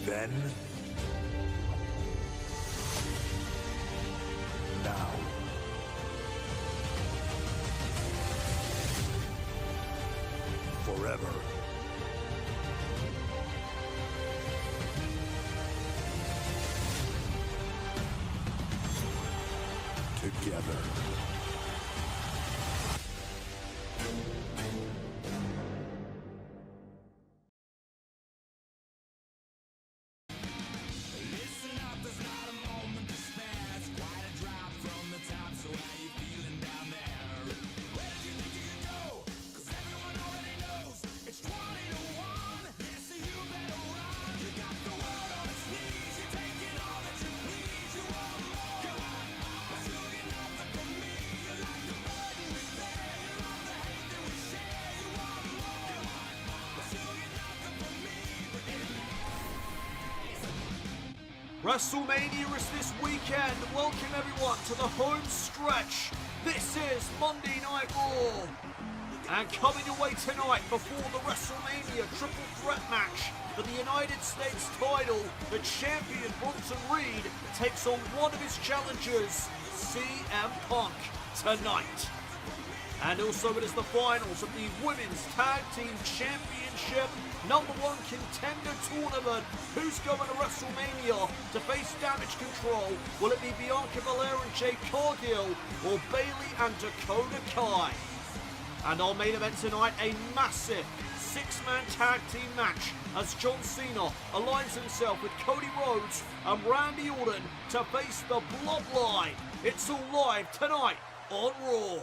Then, now, forever. Together. WrestleMania is this weekend. Welcome everyone to the home stretch. This is Monday Night Raw. And coming your way tonight before the WrestleMania triple threat match for the United States title, the champion Bronson Reed takes on one of his challengers, CM Punk, tonight. And also it is the finals of the Women's Tag Team Championship #1 contender tournament. Who's going to WrestleMania to face Damage Control? Will it be Bianca Belair and Jade Cargill, or Bayley and Dakota Kai? And our main event tonight, a massive 6-man tag team match as John Cena aligns himself with Cody Rhodes and Randy Orton to face the Bloodline. It's all live tonight on Raw.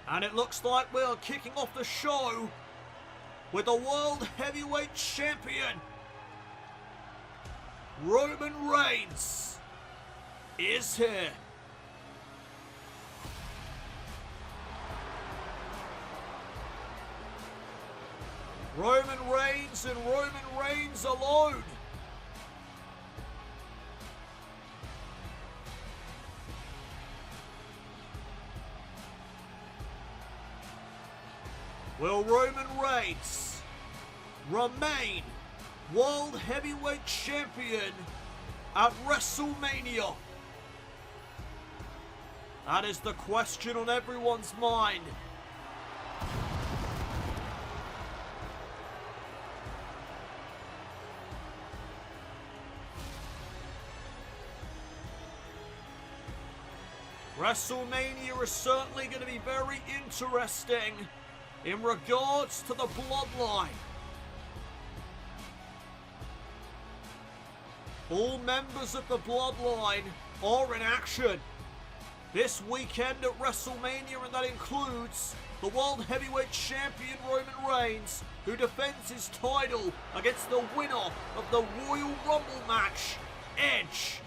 And it looks like we are kicking off the show with the World Heavyweight Champion, Roman Reigns, is here. Roman Reigns and Roman Reigns alone. Will Roman Reigns remain World Heavyweight Champion at WrestleMania? That is the question on everyone's mind. WrestleMania is certainly going to be very interesting in regards to the Bloodline. All members of the Bloodline are in action this weekend at WrestleMania, and that includes the World Heavyweight Champion Roman Reigns, who defends his title against the winner of the Royal Rumble match, Edge.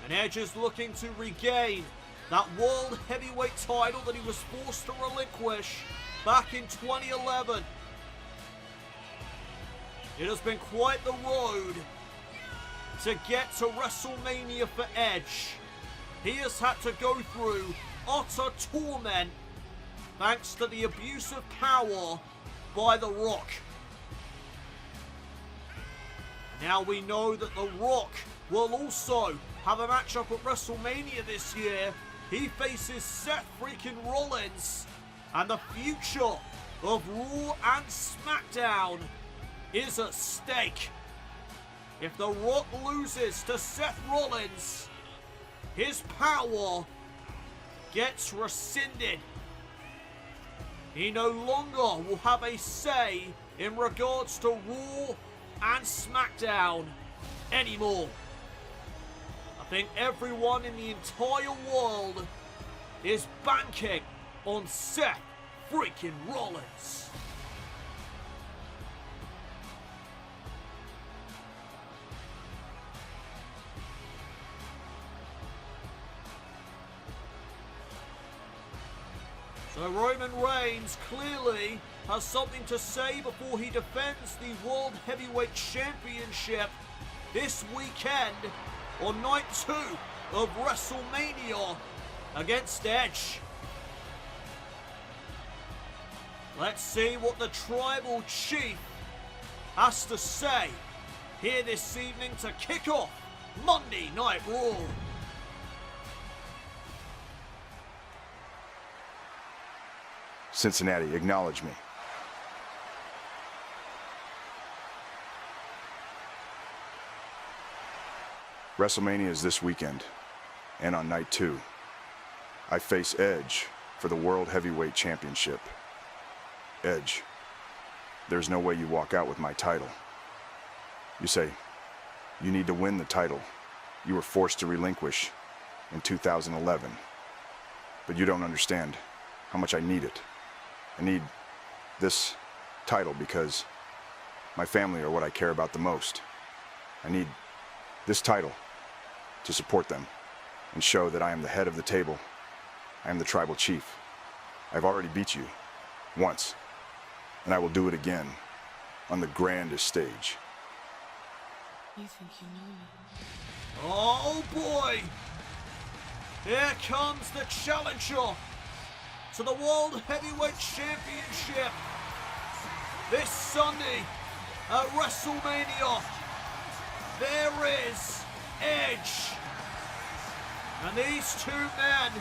And Edge is looking to regain that World Heavyweight title that he was forced to relinquish back in 2011. It has been quite the road to get to WrestleMania for Edge. He has had to go through utter torment thanks to the abuse of power by The Rock. Now we know that The Rock will also have a matchup at WrestleMania this year. He faces Seth freaking Rollins. And the future of Raw and SmackDown is at stake. If The Rock loses to Seth Rollins, his power gets rescinded. He no longer will have a say in regards to Raw and SmackDown anymore. I think everyone in the entire world is banking on Seth freaking Rollins. So Roman Reigns clearly has something to say before he defends the World Heavyweight Championship this weekend on night 2 of WrestleMania against Edge. Let's see what the Tribal Chief has to say here this evening to kick off Monday Night Raw. Cincinnati, acknowledge me. WrestleMania is this weekend, and on night 2, I face Edge for the World Heavyweight Championship. Edge, there's no way you walk out with my title. You say, you need to win the title you were forced to relinquish in 2011. But you don't understand how much I need it. I need this title because my family are what I care about the most. I need this title to support them and show that I am the head of the table. I am the Tribal Chief. I've already beat you once, and I will do it again on the grandest stage. You think you know me? Oh boy! Here comes the challenger to the World Heavyweight Championship this Sunday at WrestleMania. There is Edge. And these two men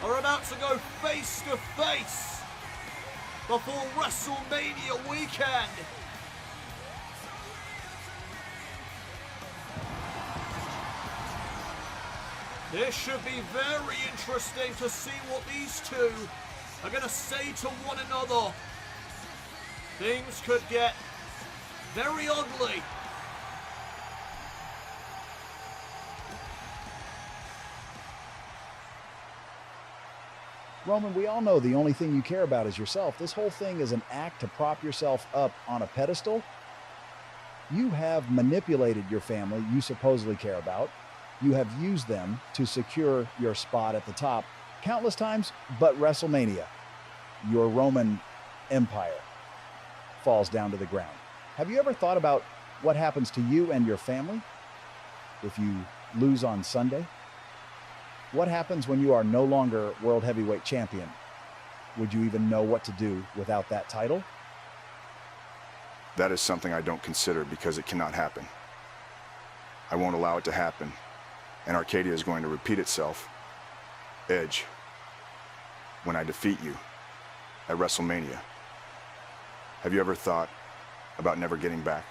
are about to go face to face before WrestleMania weekend. This should be very interesting to see what these two are going to say to one another. Things could get very ugly. Roman, we all know the only thing you care about is yourself. This whole thing is an act to prop yourself up on a pedestal. You have manipulated your family you supposedly care about. You have used them to secure your spot at the top countless times, but WrestleMania, your Roman empire, falls down to the ground. Have you ever thought about what happens to you and your family if you lose on Sunday? What happens when you are no longer World Heavyweight Champion? Would you even know what to do without that title? That is something I don't consider because it cannot happen. I won't allow it to happen, and Arcadia is going to repeat itself. Edge, when I defeat you at WrestleMania, have you ever thought about never getting back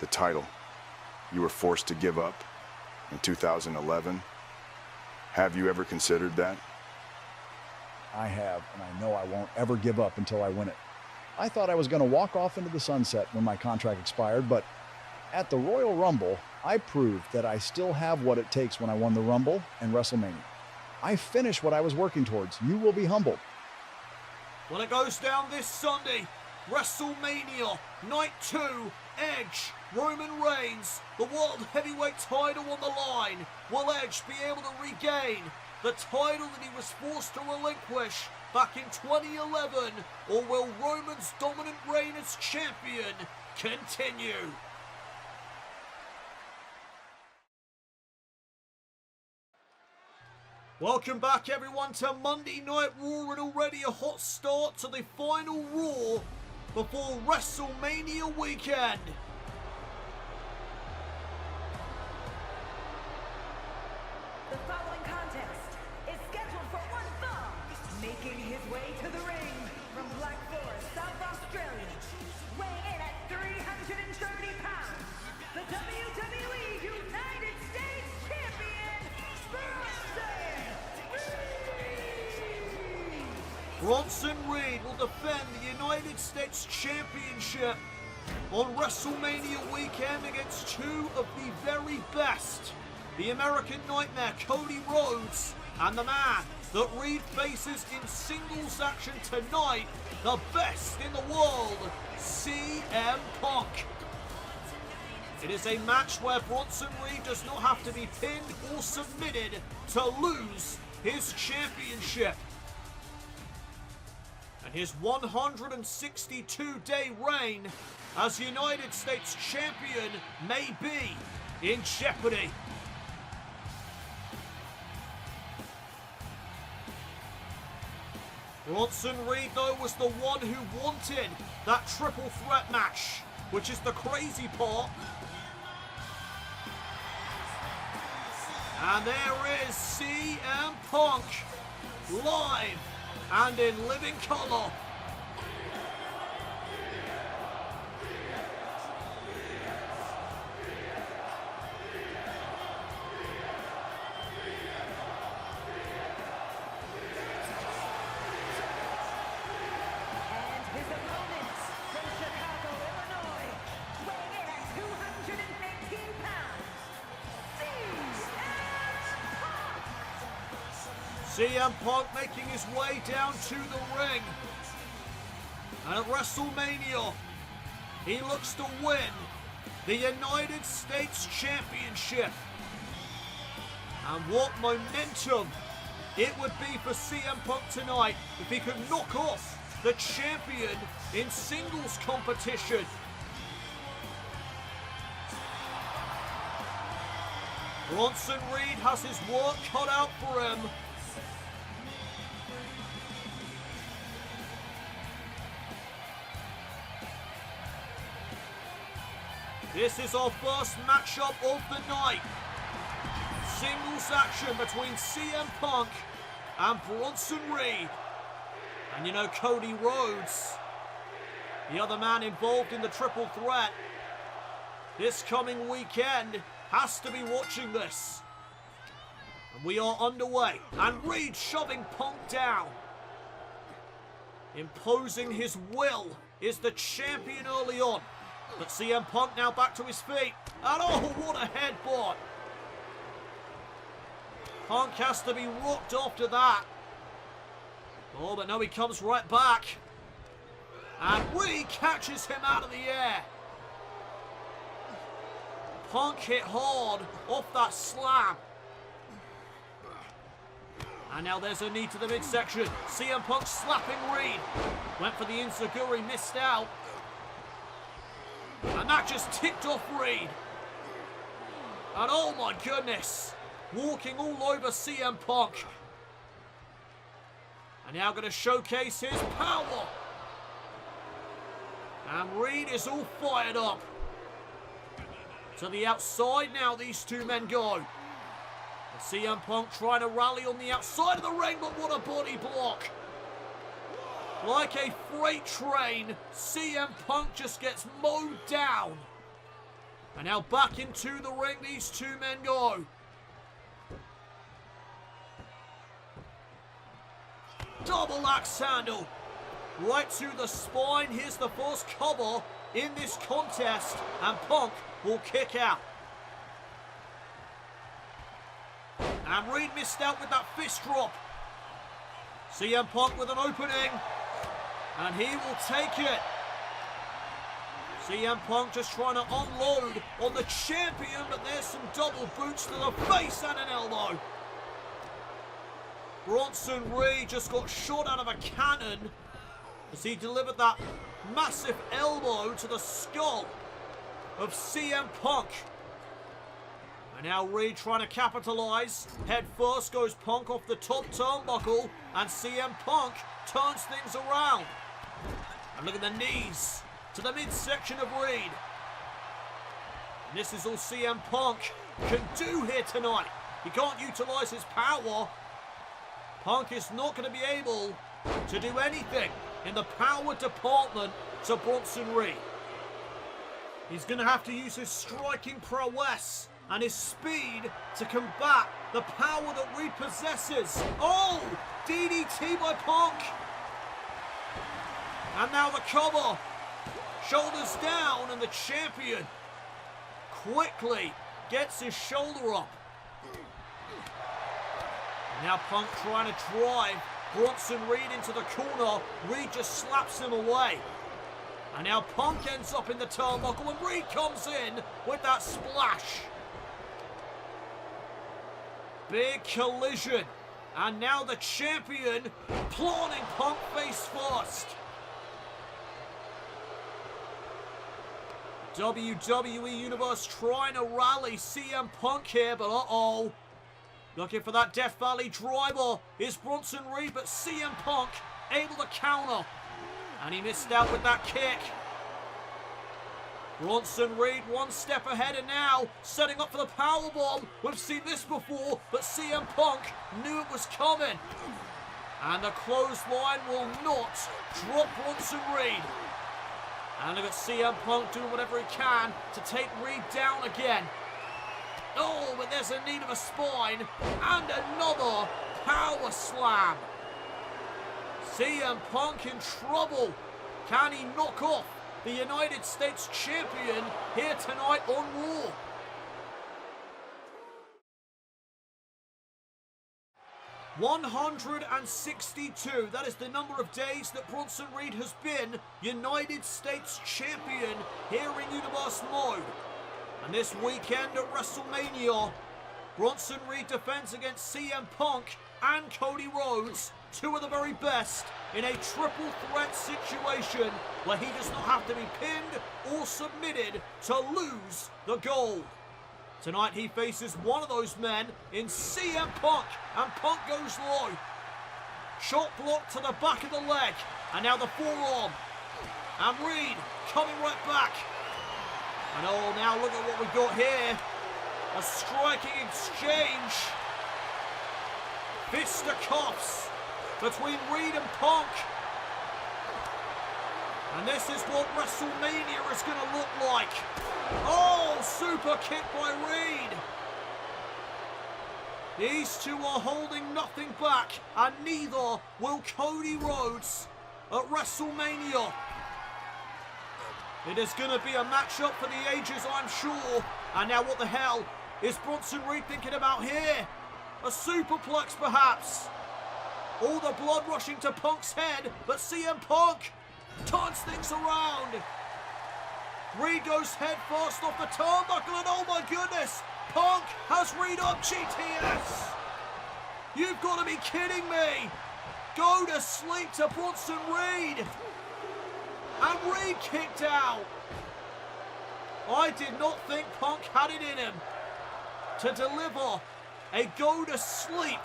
the title you were forced to give up in 2011? Have you ever considered that? I have, and I know I won't ever give up until I win it. I thought I was going to walk off into the sunset when my contract expired, but at the Royal Rumble, I proved that I still have what it takes when I won the Rumble and WrestleMania. I finished what I was working towards. You will be humbled. Well, it goes down this Sunday. WrestleMania, Night 2, Edge, Roman Reigns, the World Heavyweight title on the line. Will Edge be able to regain the title that he was forced to relinquish back in 2011? Or will Roman's dominant reign as champion continue? Welcome back everyone to Monday Night Raw, and already a hot start to the final Raw before WrestleMania weekend. The following contest is scheduled for one fall, making his way to the ring from Black Forest, South Australia, weighing in at 330 pounds, the WWE United States Champion, Bronson Reed will defend the United States Championship on WrestleMania weekend against two of the very best. The American Nightmare, Cody Rhodes, and the man that Reed faces in singles action tonight, the best in the world, CM Punk. It is a match where Bronson Reed does not have to be pinned or submitted to lose his championship. And his 162-day reign as United States Champion may be in jeopardy. Bronson Reed, though, was the one who wanted that triple threat match, which is the crazy part. And there is CM Punk, live and in living color. And his opponent from Chicago, Illinois, weighing in at 218 pounds, CM Punk making his way down to the ring. And at WrestleMania, he looks to win the United States Championship. And what momentum it would be for CM Punk tonight if he could knock off the champion in singles competition. Bronson Reed has his work cut out for him. This is our first matchup of the night. Singles action between CM Punk and Bronson Reed. And you know, Cody Rhodes, the other man involved in the triple threat, this coming weekend has to be watching this. And we are underway. And Reed shoving Punk down. Imposing his will is the champion early on. But CM Punk now back to his feet. And oh, what a headbutt. Punk has to be rocked after that. Oh, but no, he comes right back. And Reed catches him out of the air. Punk hit hard off that slam. And now there's a knee to the midsection. CM Punk slapping Reed. Went for the enziguri, missed out. And that just ticked off Reed. And oh my goodness. Walking all over CM Punk. And now going to showcase his power. And Reed is all fired up. To the outside now these two men go. And CM Punk trying to rally on the outside of the ring, but what a body block. Like a freight train, CM Punk just gets mowed down. And now back into the ring these two men go. Double axe handle. Right to the spine. Here's the first cover in this contest. And Punk will kick out. And Reed missed out with that fist drop. CM Punk with an opening. And he will take it. CM Punk just trying to unload on the champion, but there's some double boots to the face and an elbow. Bronson Reed just got shot out of a cannon as he delivered that massive elbow to the skull of CM Punk. And now Reed trying to capitalize. Head first goes Punk off the top turnbuckle, and CM Punk turns things around. And look at the knees to the midsection of Reed. And this is all CM Punk can do here tonight. He can't utilize his power. Punk is not going to be able to do anything in the power department to Bronson Reed. He's going to have to use his striking prowess and his speed to combat the power that Reed possesses. Oh! DDT by Punk. And now the cover. Shoulders down, and the champion quickly gets his shoulder up. And now Punk trying to drive Bronson Reed into the corner. Reed just slaps him away. And now Punk ends up in the turnbuckle, and Reed comes in with that splash. Big collision. And now the champion planting Punk face first. WWE Universe trying to rally CM Punk here, but uh-oh. Looking for that Death Valley driver is Bronson Reed, but CM Punk able to counter. And he missed out with that kick. Bronson Reed one step ahead and now setting up for the powerbomb. We've seen this before, but CM Punk knew it was coming. And the clothesline will not drop Bronson Reed. And look at CM Punk doing whatever he can to take Reed down again. Oh, but there's a need of a spine and another power slam. CM Punk in trouble. Can he knock off the United States Champion here tonight on Raw? $162. That is the number of days that Bronson Reed has been United States Champion here in Universe Mode. And this weekend at WrestleMania, Bronson Reed defends against CM Punk and Cody Rhodes, two of the very best, in a triple threat situation where he does not have to be pinned or submitted to lose the gold. Tonight he faces one of those men in CM Punk, and Punk goes low. Shot block to the back of the leg, and now the forearm. And Reed coming right back. And oh, now look at what we've got here. A striking exchange. Fisticuffs between Reed and Punk. And this is what WrestleMania is going to look like. Oh, super kick by Reed. These two are holding nothing back, and neither will Cody Rhodes at WrestleMania. It is going to be a matchup for the ages, I'm sure. And now what the hell is Bronson Reed thinking about here? A superplex, perhaps? All the blood rushing to Punk's head, but CM Punk turns things around. Reed goes head first off the turnbuckle, and oh my goodness, Punk has Reed up. GTS. You've got to be kidding me. Go to sleep to Bronson Reed. And Reed kicked out. I did not think Punk had it in him to deliver a go to sleep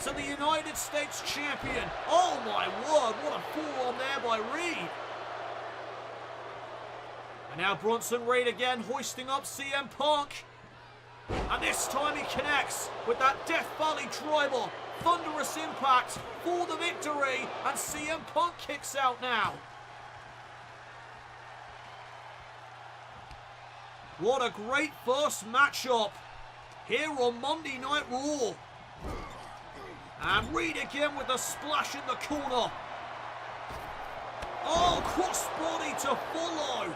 to the United States Champion. Oh my word, what a forearm there by Reed. And now Bronson Reed again hoisting up CM Punk. And this time he connects with that Death Valley driver. Thunderous impact for the victory. And CM Punk kicks out now. What a great first matchup here on Monday Night Raw. And Reed again with a splash in the corner. Oh, crossbody to follow.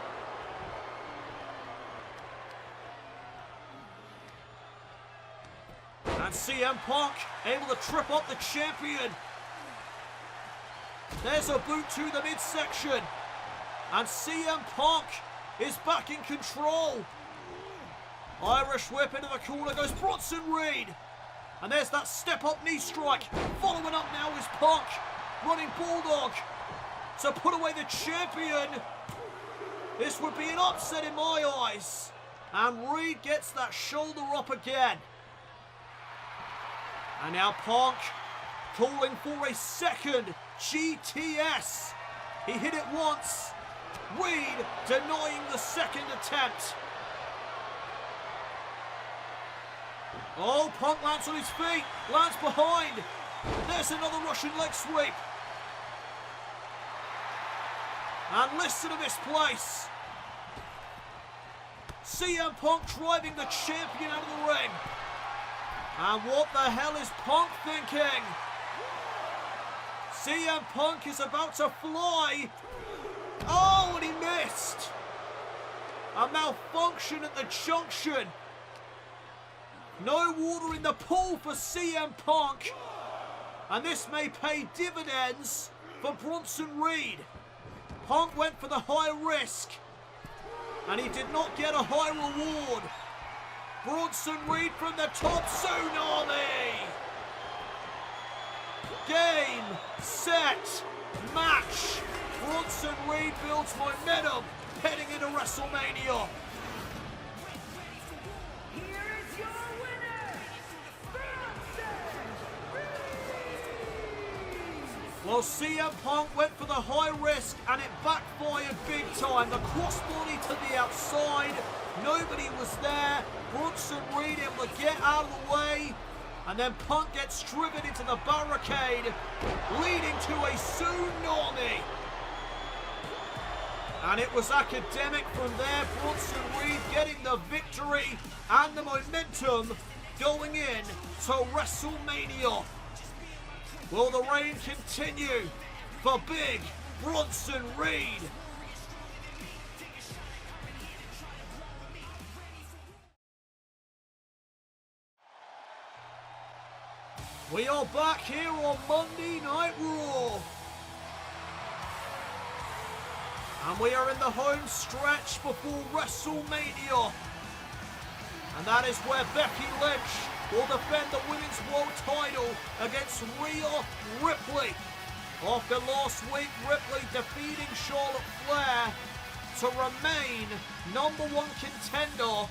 And CM Punk able to trip up the champion. There's a boot to the midsection. And CM Punk is back in control. Irish whip into the corner goes Bronson Reed. And there's that step-up knee strike. Following up now is Punk. Running Bulldog to put away the champion. This would be an upset in my eyes. And Reed gets that shoulder up again. And now Punk calling for a second GTS. He hit it once. Reed denying the second attempt. Oh, Punk lands on his feet, lands behind. There's another Russian leg sweep. And listen to this place. CM Punk driving the champion out of the ring. And what the hell is Punk thinking? CM Punk is about to fly. Oh, and he missed. A malfunction at the junction. No water in the pool for CM Punk. And this may pay dividends for Bronson Reed. Punk went for the high risk. And he did not get a high reward. Bronson Reed from the top, tsunami. Game, set, match. Bronson Reed builds momentum heading into WrestleMania. Here is your winner, Bronson Reed. Well, CM Punk went for the high risk and it backfired big time. The crossbody to the outside. Nobody was there. Bronson Reed able to get out of the way. And then Punk gets driven into the barricade, leading to a tsunami. And it was academic from there. Bronson Reed getting the victory and the momentum going in to WrestleMania. Will the reign continue for Big Bronson Reed? We are back here on Monday Night Raw. And we are in the home stretch before WrestleMania. And that is where Becky Lynch will defend the Women's World title against Rhea Ripley. After last week, Ripley defeating Charlotte Flair to remain #1 contender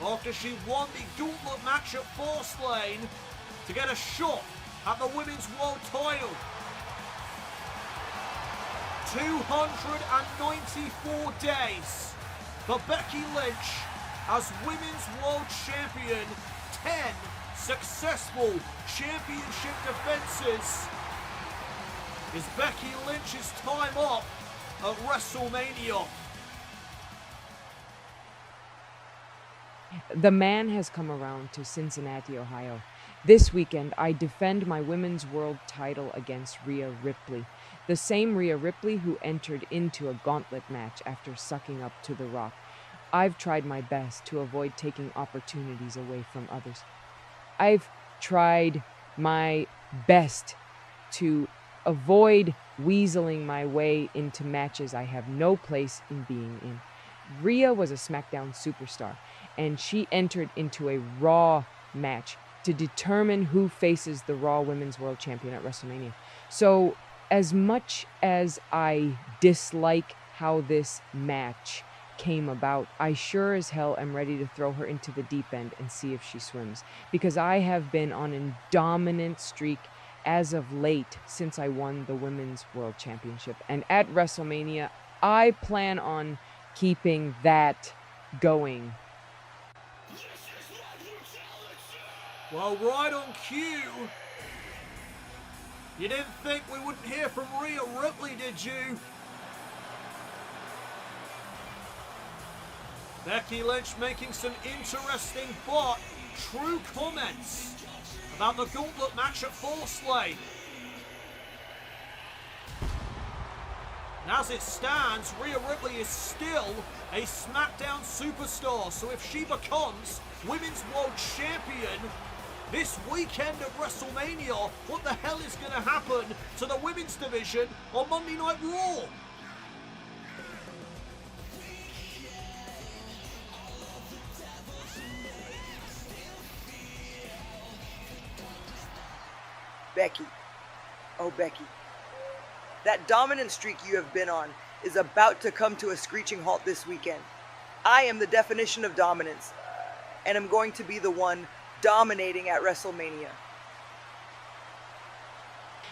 after she won the gauntlet match at Fastlane to get a shot at the Women's World title. 294 days for Becky Lynch as Women's World Champion. 10 successful championship defenses. Is Becky Lynch's time up at WrestleMania? The man has come around to Cincinnati, Ohio. This weekend, I defend my Women's World title against Rhea Ripley, the same Rhea Ripley who entered into a gauntlet match after sucking up to The Rock. I've tried my best to avoid taking opportunities away from others. I've tried my best to avoid weaseling my way into matches I have no place in being in. Rhea was a SmackDown superstar, and she entered into a Raw match to determine who faces the Raw Women's World Champion at WrestleMania. So, as much as I dislike how this match came about, I sure as hell am ready to throw her into the deep end and see if she swims, because I have been on a dominant streak as of late since I won the Women's World Championship. And at WrestleMania, I plan on keeping that going. Well, right on cue. You didn't think we wouldn't hear from Rhea Ripley, did you? Becky Lynch making some interesting but true comments about the gauntlet match at Fastlane. And as it stands, Rhea Ripley is still a SmackDown superstar. So if she becomes Women's World Champion this weekend at WrestleMania, what the hell is going to happen to the women's division on Monday Night Raw? Becky. Oh, Becky. That dominant streak you have been on is about to come to a screeching halt this weekend. I am the definition of dominance, and I'm going to be the one dominating at WrestleMania.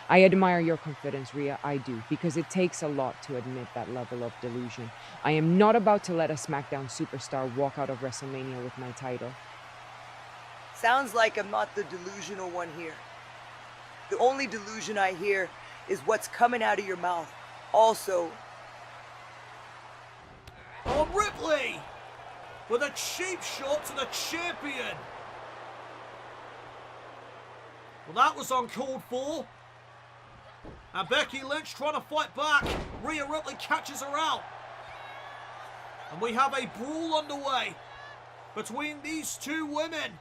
I admire your confidence, Rhea, I do, because it takes a lot to admit that level of delusion. I am not about to let a SmackDown superstar walk out of WrestleMania with my title. Sounds like I'm not the delusional one here. The only delusion I hear is what's coming out of your mouth. Also, on Ripley with a cheap shot to the champion. Well, that was uncalled for. And Becky Lynch trying to fight back. Rhea Ripley catches her out. And we have a brawl underway between these two women.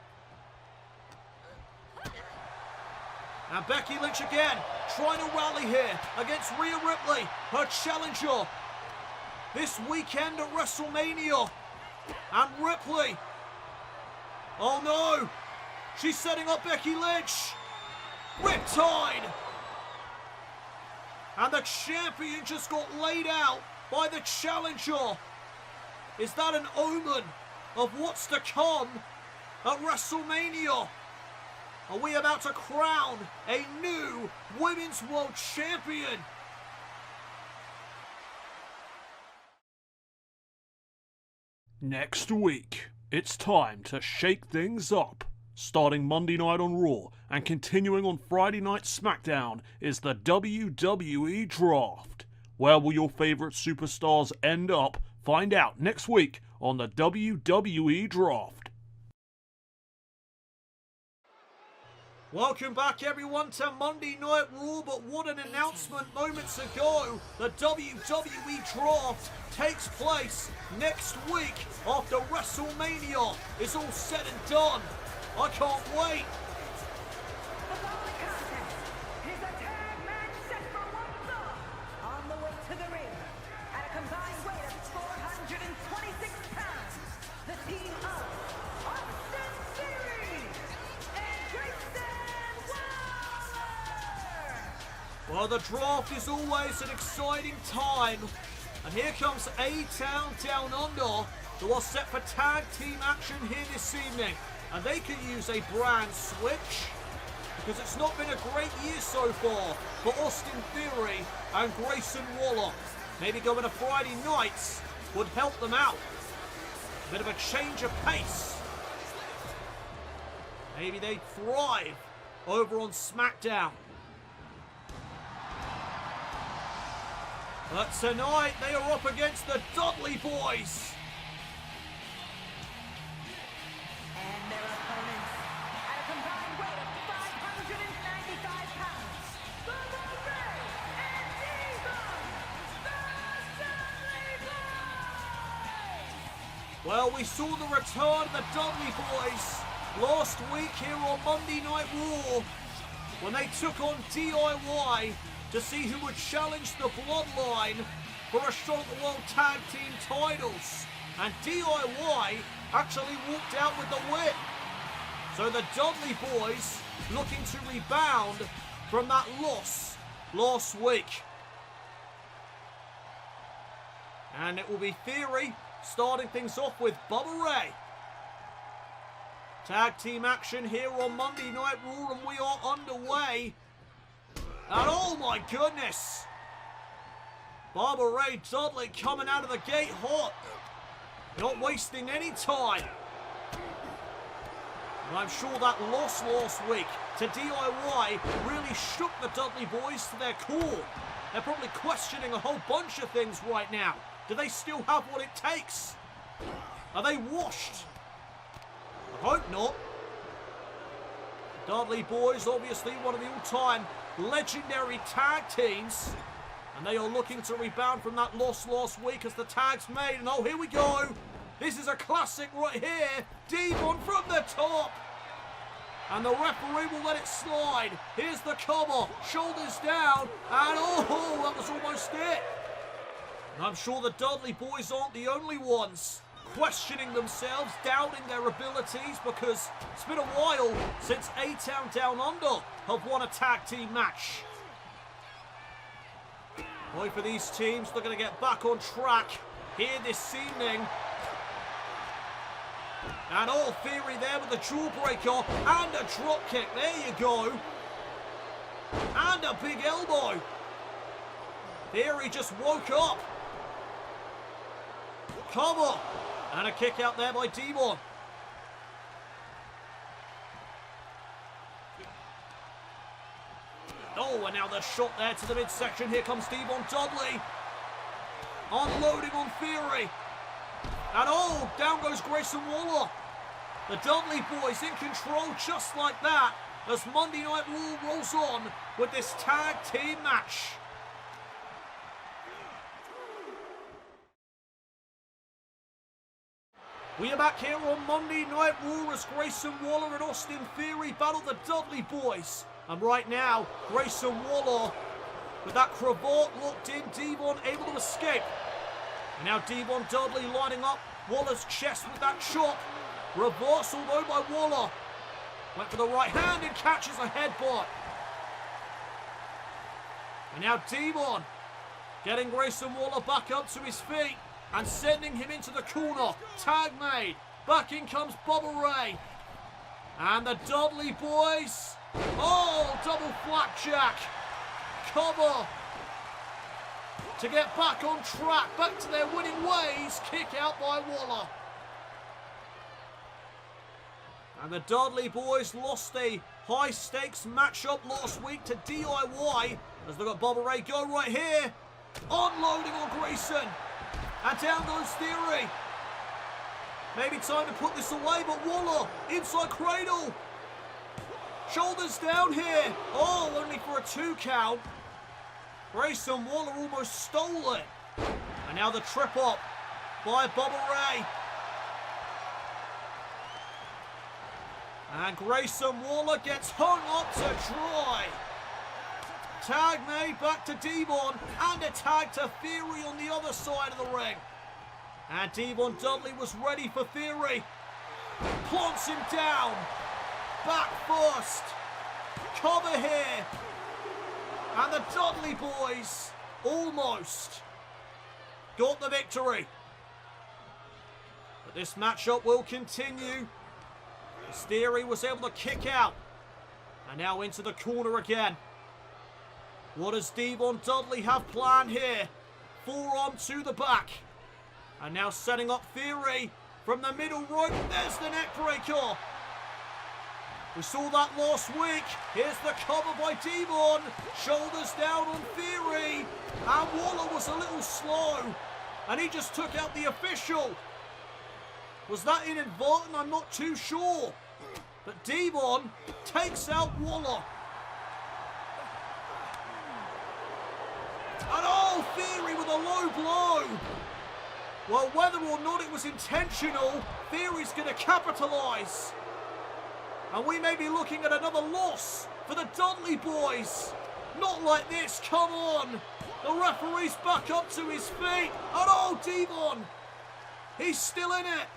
And Becky Lynch again trying to rally here against Rhea Ripley, her challenger this weekend at WrestleMania. And Ripley, oh no, she's setting up Becky Lynch. Riptide. And the champion just got laid out by the challenger. Is that an omen of what's to come at WrestleMania? are we about to crown a new Women's World Champion? Next week, it's time to shake things up. Starting Monday night on Raw and continuing on Friday night SmackDown is the WWE Draft. Where will your favourite superstars end up? Find out next week on the WWE Draft. Welcome back everyone to Monday Night Raw, but what an announcement moments ago. The WWE Draft takes place next week after WrestleMania is all said and done. I can't wait. The following contest is a tag match set for one fall. On the way to the ring, at a combined weight of 426 pounds, the team of Austin Theory and Grayson Waller. Well, the draft is always an exciting time. And here comes A-Town Down Under, who are set for tag team action here this evening. And they could use a brand switch, because it's not been a great year so far for Austin Theory and Grayson Waller. Maybe going to Friday nights would help them out. A bit of a change of pace. Maybe they'd thrive over on SmackDown. But tonight they are up against the Dudley Boyz. And their opponents, at a combined weight of 595 pounds, the Bronson and Devon, the Dudley Boyz. Well, we saw the return of the Dudley Boyz last week here on Monday Night Raw when they took on DIY to see who would challenge the Bloodline for a shot at the World Tag Team titles. And DIY actually walked out with the win. So the Dudley Boyz looking to rebound from that loss last week. And it will be Theory starting things off with Bubba Ray. Tag team action here on Monday Night Raw, and we are underway. And oh my goodness! Bubba Ray Dudley coming out of the gate hot. Not wasting any time. And I'm sure that loss last week to DIY really shook the Dudley Boyz to their core. They're probably questioning a whole bunch of things right now. Do they still have what it takes? Are they washed? I hope not. Dudley Boyz, obviously one of the all-time legendary tag teams, and they are looking to rebound from that loss last week as the tag's made. And oh, here we go. This is a classic right here. Devon from the top. And the referee will let it slide. Here's the cover. Shoulders down. And oh, that was almost it. And I'm sure the Dudley Boyz aren't the only ones questioning themselves, doubting their abilities, because it's been a while since A-Town Down Under have won a tag team match. Boy, for these teams, they're going to get back on track here this evening. And oh, Theory there with the jawbreaker and a drop kick. There you go. And a big elbow. Theory just woke up. Cover. And a kick out there by Devon. Oh, and now the shot there to the midsection. Here comes Devon Dudley. Unloading on Theory. And oh, down goes Grayson Waller. The Dudley Boyz in control just like that as Monday Night Raw rolls on with this tag team match. We are back here on Monday Night Raw as Grayson Waller and Austin Theory battle the Dudley Boyz. And right now, Grayson Waller with that cravat locked in, Devon able to escape. And now Devon Dudley lining up Waller's chest with that chop. Reversal though by Waller. Went for the right hand and catches a headbutt. And now Devon getting Grayson Waller back up to his feet and sending him into the corner. Tag made. Back in comes Bubba Ray. And the Dudley boys. Oh, double blackjack. Cover. To get back on track, back to their winning ways. Kick out by Waller. And the Dudley boys lost a high-stakes matchup last week to DIY. As they've got Bubba Ray go right here. Unloading on Grayson. And down goes Theory. Maybe time to put this away, but Waller inside cradle. Shoulders down here. Oh, only for a 2 count. Grayson Waller almost stole it. And now the trip up by Bubba Ray. And Grayson Waller gets hung up to dry. Tag made back to Devon, and a tag to Theory on the other side of the ring. And Devon Dudley was ready for Theory. Plants him down. Back first. Cover here. And the Dudley boys almost got the victory. But this matchup will continue. As Theory was able to kick out. And now into the corner again. What does Devon Dudley have planned here? Forearm to the back. And now setting up Theory from the middle rope. There's the neck breaker. We saw that last week. Here's the cover by Devon. Shoulders down on Theory. And Waller was a little slow. And he just took out the official. Was that inadvertent? I'm not too sure. But Devon takes out Waller. And oh, Theory with a low blow. Well, whether or not it was intentional, Theory's going to capitalise. And we may be looking at another loss for the Dudley boys. Not like this, come on. The referee's back up to his feet. And oh, Devon. He's still in it.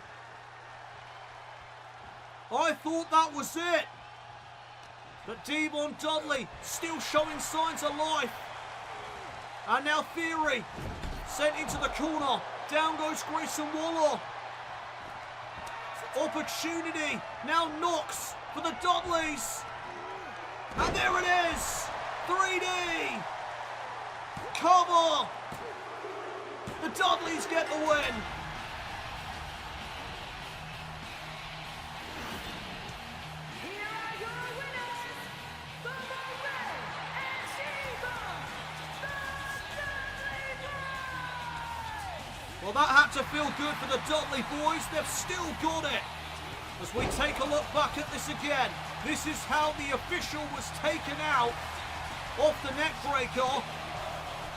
I thought that was it. But Devon Dudley still showing signs of life. And now Theory sent into the corner. Down goes Grayson Waller. Opportunity. Now Knox for the Dudleys. And there it is. 3D. Cover. The Dudleys get the win. Well, that had to feel good for the Dudley boys. They've still got it. As we take a look back at this again, this is how the official was taken out off the neck breaker.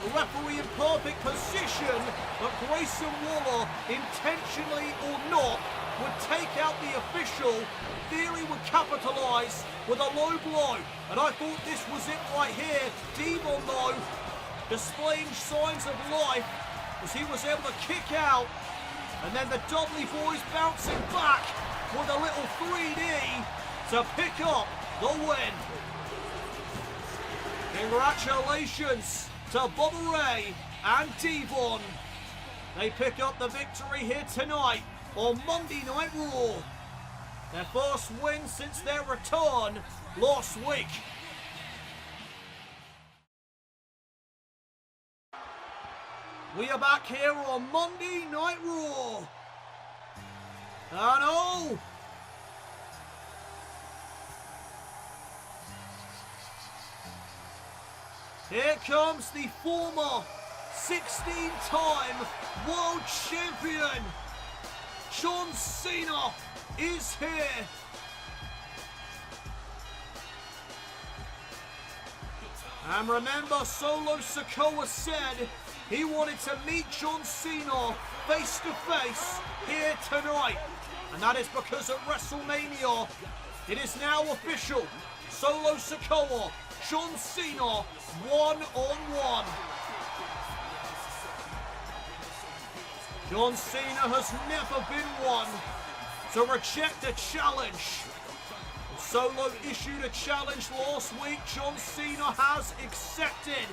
The referee in perfect position, but Grayson Waller, intentionally or not, would take out the official. Theory would capitalise with a low blow. And I thought this was it right here. Devon, though, displaying signs of life, as he was able to kick out, and then the Dudley boys bouncing back with a little 3D to pick up the win. Congratulations to Bubba Ray and Devon. They pick up the victory here tonight on Monday Night Raw. Their first win since their return last week. We are back here on Monday Night Raw. And oh! Here comes the former 16-time world champion. John Cena is here. And remember, Solo Sikoa said he wanted to meet John Cena face to face here tonight. And that is because at WrestleMania, it is now official. Solo Sikoa, John Cena, one-on-one. John Cena has never been one to reject a challenge. Solo issued a challenge last week. John Cena has accepted.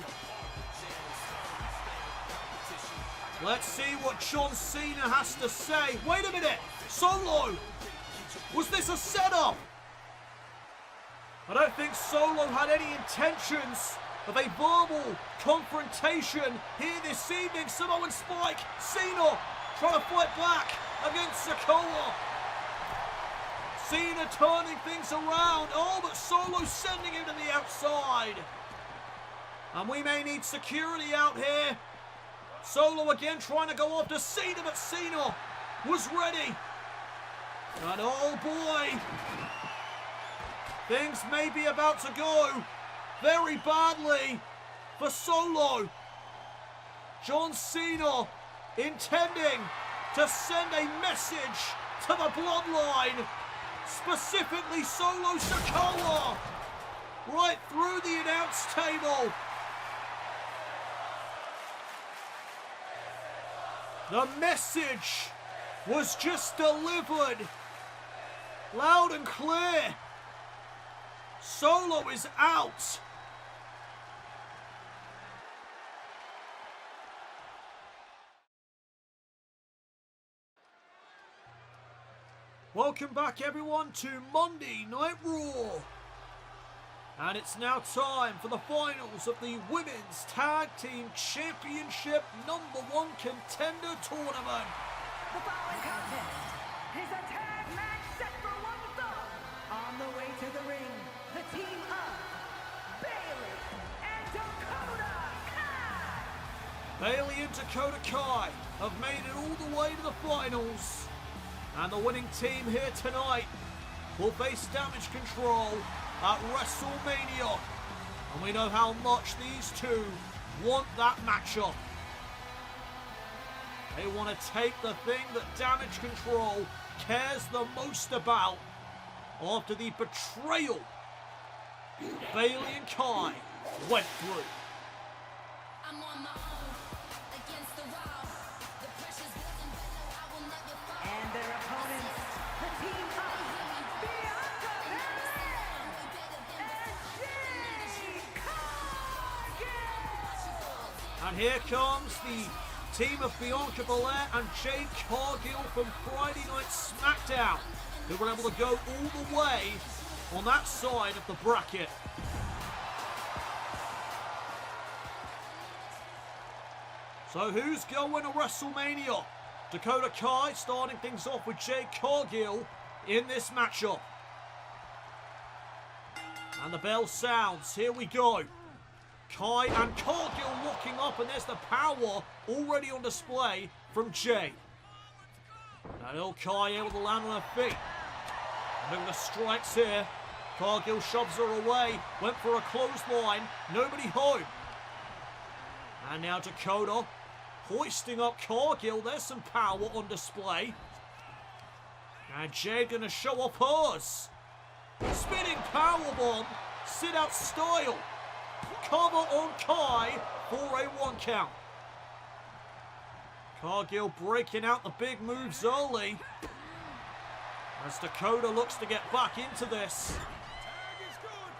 Let's see what John Cena has to say. Wait a minute! Solo! Was this a setup? I don't think Solo had any intentions of a verbal confrontation here this evening. Samoan Spike, Cena trying to fight back against Sikoa. Cena turning things around. Oh, but Solo sending him to the outside. And we may need security out here. Solo again trying to go after Cena, but Cena was ready. And oh boy, things may be about to go very badly for Solo. John Cena intending to send a message to the Bloodline, specifically Solo Sikoa, right through the announce table. The message was just delivered loud and clear. Solo is out. Welcome back everyone to Monday Night Raw. And it's now time for the finals of the Women's Tag Team Championship #1 Contender Tournament. The following contest is a tag match set for one fall. On the way to the ring, the team of Bayley and Dakota Kai. Bayley and Dakota Kai have made it all the way to the finals. And the winning team here tonight will face Damage Control at WrestleMania. And we know how much these two want that matchup. They want to take the thing that Damage Control cares the most about after the betrayal Bayley and Kai went through. I'm on my own, against the wall. The pressure's building, but no, I will never fall. And their opponents, the team of Bianca Belair and Jade Cargill. And here comes the team of Bianca Belair and Jade Cargill from Friday Night SmackDown, who were able to go all the way on that side of the bracket. So who's going to WrestleMania? Dakota Kai starting things off with Jade Cargill in this matchup. And the bell sounds, here we go. Kai and Cargill locking up, and there's the power already on display from Jade. Now Kai able to land on her feet. Doing the strikes here. Cargill shoves her away, went for a clothesline, nobody home. And now Dakota hoisting up Cargill, there's some power on display. And Jade gonna show off hers. Spinning powerbomb, sit out style. Cover on Kai for a 1 count. Cargill breaking out the big moves early as Dakota looks to get back into this.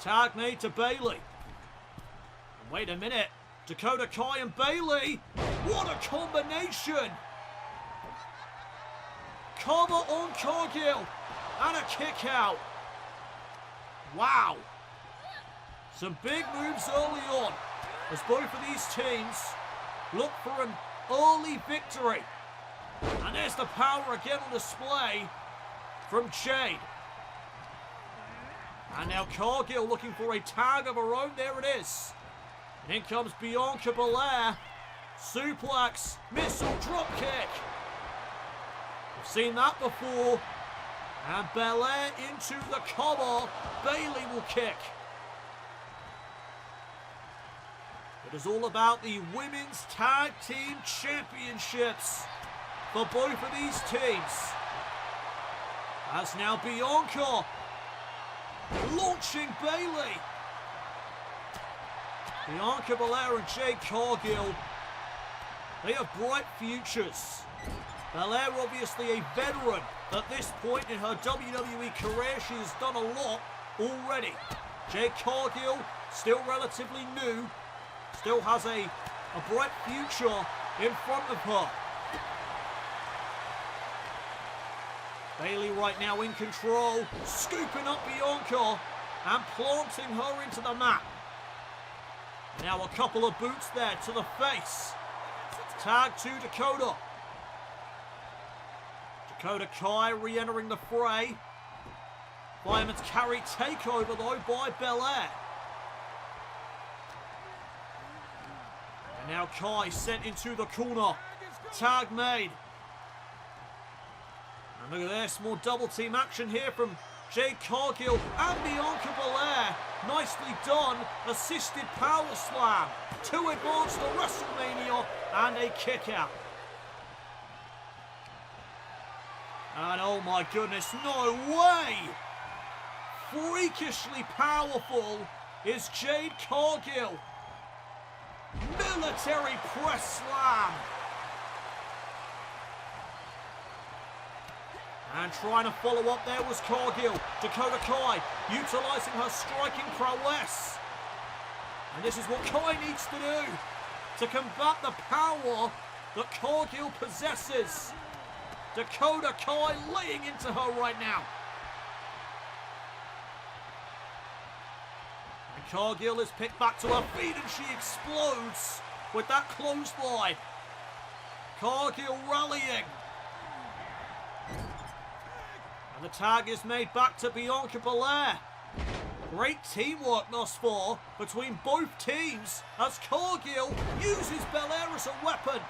Tag made to Bayley. Wait a minute, Dakota Kai and Bayley, what a combination! Cover on Cargill and a kick out. Wow. Some big moves early on as both of these teams look for an early victory. And there's the power again on display from Jade. And now Cargill looking for a tag of her own. There it is. And in comes Bianca Belair. Suplex, missile drop kick. We've seen that before. And Belair into the cover. Bayley will kick. It is all about the Women's Tag Team Championships for both of these teams. As now Bianca launching Bayley. Bianca Belair and Jade Cargill, they have bright futures. Belair obviously a veteran at this point in her WWE career. She has done a lot already. Jade Cargill, still relatively new, still has a bright future in front of her. Bayley right now in control, scooping up Bianca. and planting her into the mat. Now a couple of boots there to the face. Tag to Dakota. Dakota Kai re-entering the fray. Fireman's carry takeover though by Belair. And now Kai sent into the corner. Tag made. And look at this, more double team action here from Jade Cargill and Bianca Belair. Nicely done. Assisted power slam to advance to WrestleMania and a kick out. And oh my goodness, no way! Freakishly powerful is Jade Cargill. Military press slam. And trying to follow up there was Cargill. Dakota Kai utilising her striking prowess. And this is what Kai needs to do to combat the power that Cargill possesses. Dakota Kai laying into her right now. And Cargill is picked back to her feet and she explodes with that clothesline. Cargill rallying. And the tag is made back to Bianca Belair. Great teamwork thus far between both teams as Cargill uses Belair as a weapon.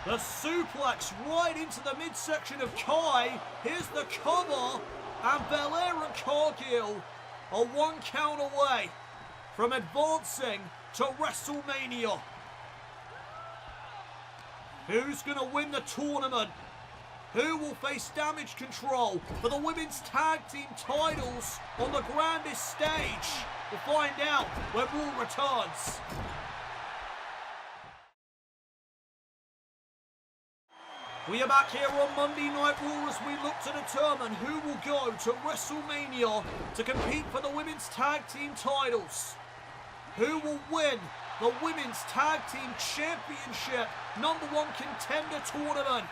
The suplex right into the midsection of Kai. Here's the cover. And Belair and Cargill are 1 count away from advancing to WrestleMania. Who's going to win the tournament? Who will face Damage Control for the women's tag team titles on the grandest stage? We'll find out when Raw returns. We are back here on Monday Night Raw as we look to determine who will go to WrestleMania to compete for the women's tag team titles. Who will win the women's tag team championship #1 contender tournament?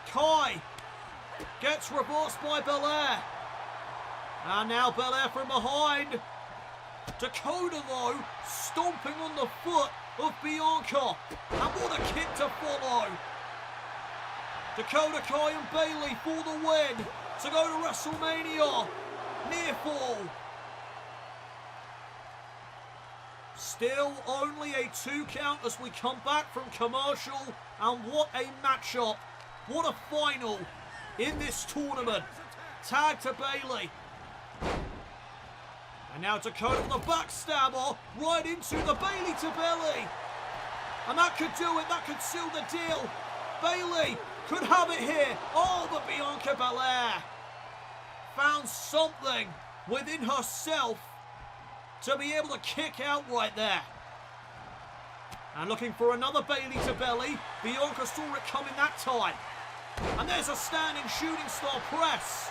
Kai gets reversed by Belair. And now Belair from behind. Dakota though, stomping on the foot of Bianca. And what a kick to follow. Dakota Kai and Bayley for the win to go to WrestleMania. Near fall. Still only a 2 count as we come back from commercial. And what a matchup. What a final in this tournament. Tag to Bayley. And now Dakota with a backstabber right into the Bayley to belly. And that could do it. That could seal the deal. Bayley could have it here. Oh, but Bianca Belair found something within herself to be able to kick out right there. And looking for another Bayley to belly. Bianca saw it coming that time. And there's a standing shooting star press.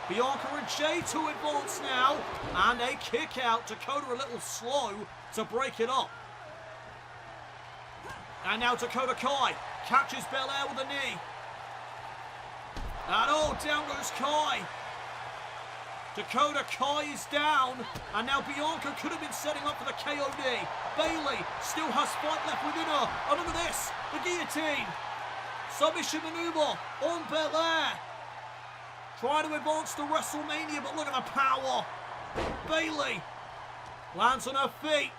Bianca and Jade to advance now. And a kick out. Dakota a little slow to break it up. And now Dakota Kai catches Belair with a knee. And oh, down goes Kai. Dakota Kai is down. And now Bianca could have been setting up for the KOD. Bayley still has fight left within her. And look at this. The guillotine. Submission maneuver on Belair. Trying to advance to WrestleMania, but look at the power. Bayley lands on her feet.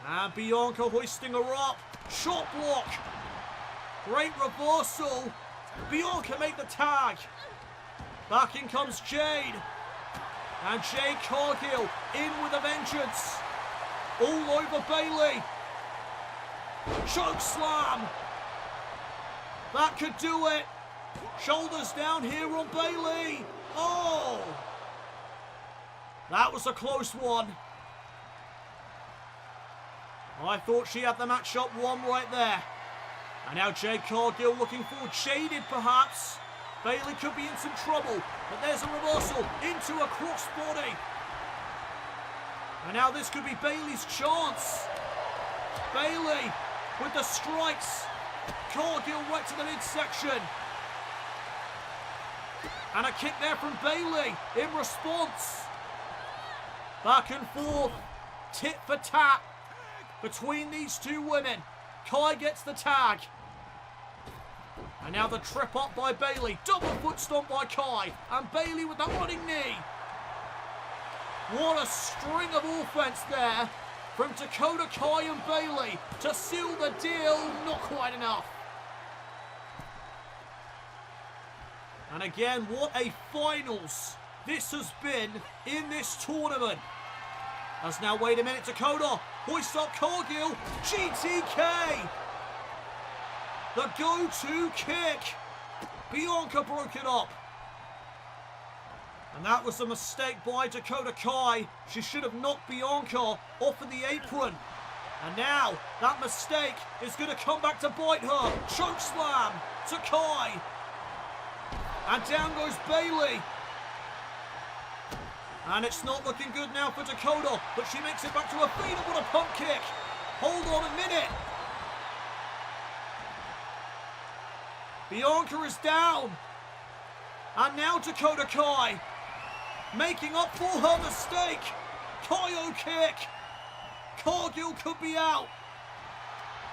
And Bianca hoisting her up. Shot block. Great reversal. Bianca made the tag. Back in comes Jade. And Jade Cargill in with a vengeance. All over Bayley. Choke slam. That could do it. Shoulders down here on Bayley. Oh! That was a close one. I thought she had the matchup won right there. And now Jade Cargill looking for Jaded perhaps. Bayley could be in some trouble. But there's a reversal into a crossbody. And now this could be Bayley's chance. Bayley with the strikes. Cargill right to the midsection. And a kick there from Bayley in response. Back and forth, tit for tat between these two women. Kai gets the tag. And now the trip up by Bayley. Double foot stomp by Kai. And Bayley with that running knee. What a string of offense there from Dakota Kai and Bayley to seal the deal. Not quite enough. And again, what a finals this has been in this tournament. As now, wait a minute, Dakota hoists up Cargill. GTK. The go-to kick. Bianca broke it up. And that was a mistake by Dakota Kai. She should have knocked Bianca off of the apron. And now, that mistake is going to come back to bite her. Chokeslam to Kai. And down goes Bayley. And it's not looking good now for Dakota, but she makes it back to her feet. What a pump kick. Hold on a minute. Bianca is down. And now Dakota Kai making up for her mistake. Kaio kick. Cargill could be out.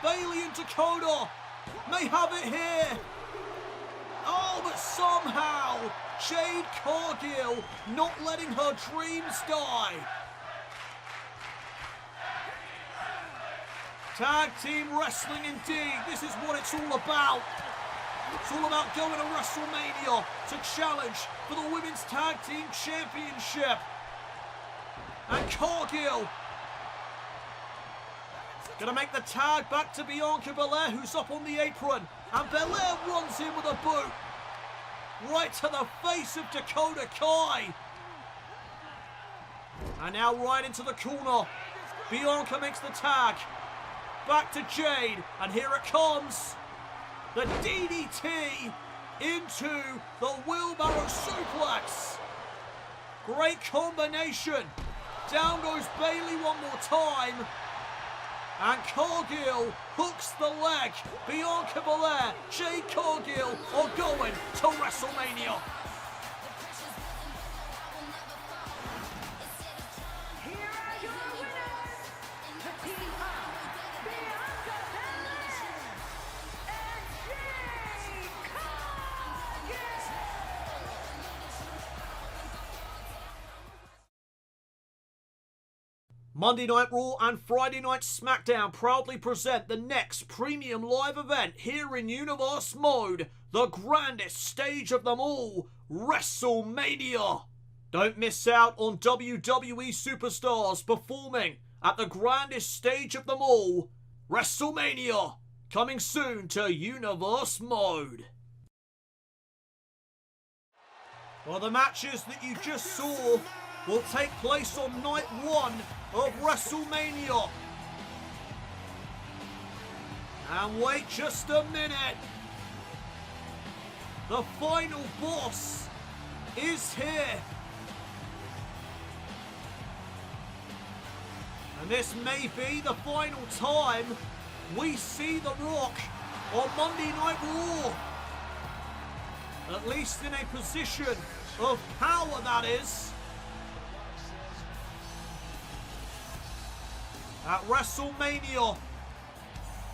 Bayley and Dakota may have it here. Oh, but somehow Jade Cargill not letting her dreams die. Tag team wrestling indeed. This is what it's all about. It's all about going to WrestleMania to challenge for the Women's Tag Team Championship. And Cargill gonna make the tag back to Bianca Belair, who's up on the apron. And Belair runs in with a boot. Right to the face of Dakota Kai. And now right into the corner. Bianca makes the tag. Back to Jade. And here it comes. The DDT into the wheelbarrow suplex. Great combination. Down goes Bayley one more time. And Cargill hooks the leg. Bianca Belair, Jade Cargill are going to WrestleMania. Here are your winners, the team of Bianca Belair and Jade Cargill. Monday Night Raw and Friday Night SmackDown proudly present the next premium live event here in Universe Mode, the grandest stage of them all, WrestleMania. Don't miss out on WWE superstars performing at the grandest stage of them all, WrestleMania, coming soon to Universe Mode. Well, the matches that you just saw will take place on night one of WrestleMania. And wait just a minute. The final boss is here. And this may be the final time we see The Rock on Monday Night Raw. At least in a position of power, that is. At WrestleMania,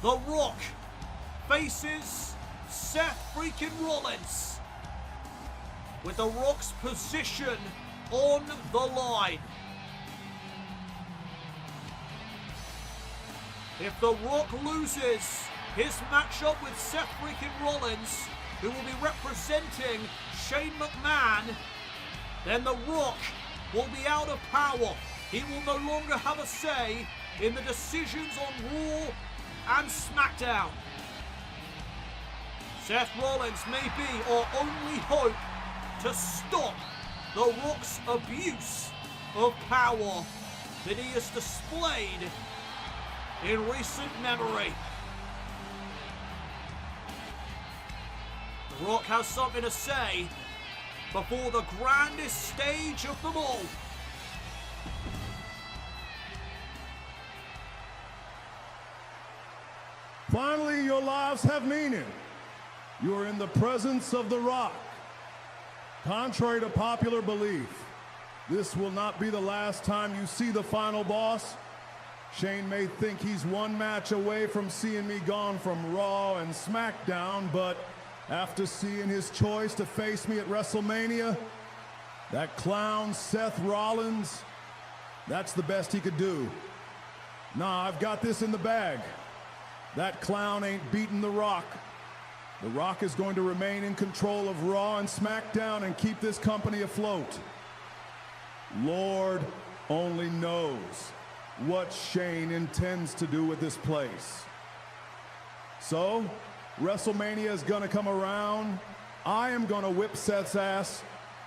The Rock faces Seth freaking Rollins with The Rock's position on the line. If The Rock loses his matchup with Seth freaking Rollins, who will be representing Shane McMahon, then The Rock will be out of power. He will no longer have a say in the decisions on Raw and SmackDown. Seth Rollins may be our only hope to stop The Rock's abuse of power that he has displayed in recent memory. The Rock has something to say before the grandest stage of them all. Finally, your lives have meaning. You are in the presence of The Rock. Contrary to popular belief, this will not be the last time you see the final boss. Shane may think he's one match away from seeing me gone from Raw and SmackDown, but after seeing his choice to face me at WrestleMania, that clown Seth Rollins, that's the best he could do. Nah, I've got this in the bag. That clown ain't beating The Rock. The Rock is going to remain in control of Raw and SmackDown and keep this company afloat. Lord only knows what Shane intends to do with this place. So, WrestleMania is gonna come around. I am gonna whip Seth's ass,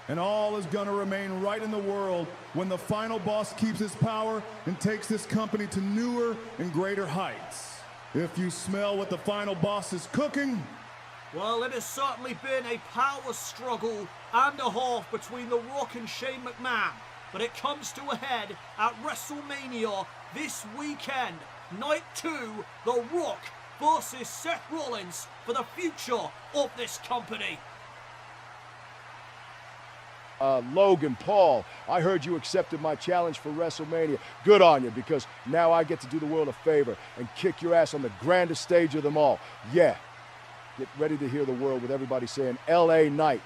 and all is gonna remain right in the world when the final boss keeps his power and takes this company to newer and greater heights. If you smell what the final boss is cooking, well, it has certainly been a power struggle and a half between The Rock and Shane McMahon. But it comes to a head at WrestleMania this weekend. Night 2, The Rock versus Seth Rollins for the future of this company. Logan Paul, I heard you accepted my challenge for WrestleMania. Good on you, because now I get to do the world a favor and kick your ass on the grandest stage of them all. Yeah, get ready to hear the world with everybody saying LA Knight.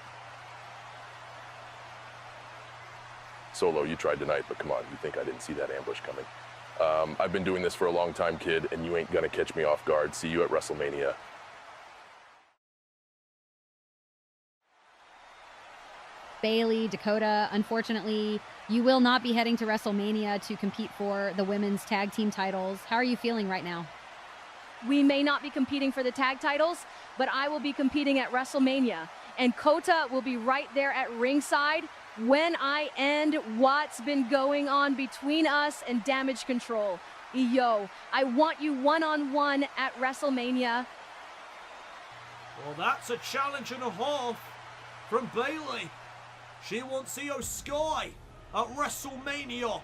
Solo, you tried tonight, but come on, you think I didn't see that ambush coming? I've been doing this for a long time, kid, and you ain't gonna catch me off guard. See you at WrestleMania. Bayley, Dakota, unfortunately, you will not be heading to WrestleMania to compete for the women's tag team titles. How are you feeling right now? We may not be competing for the tag titles, but I will be competing at WrestleMania. And Kota will be right there at ringside when I end what's been going on between us and Damage Control. Yo, I want you one-on-one at WrestleMania. Well, that's a challenge and a half from Bayley. She wants Io Sky at WrestleMania.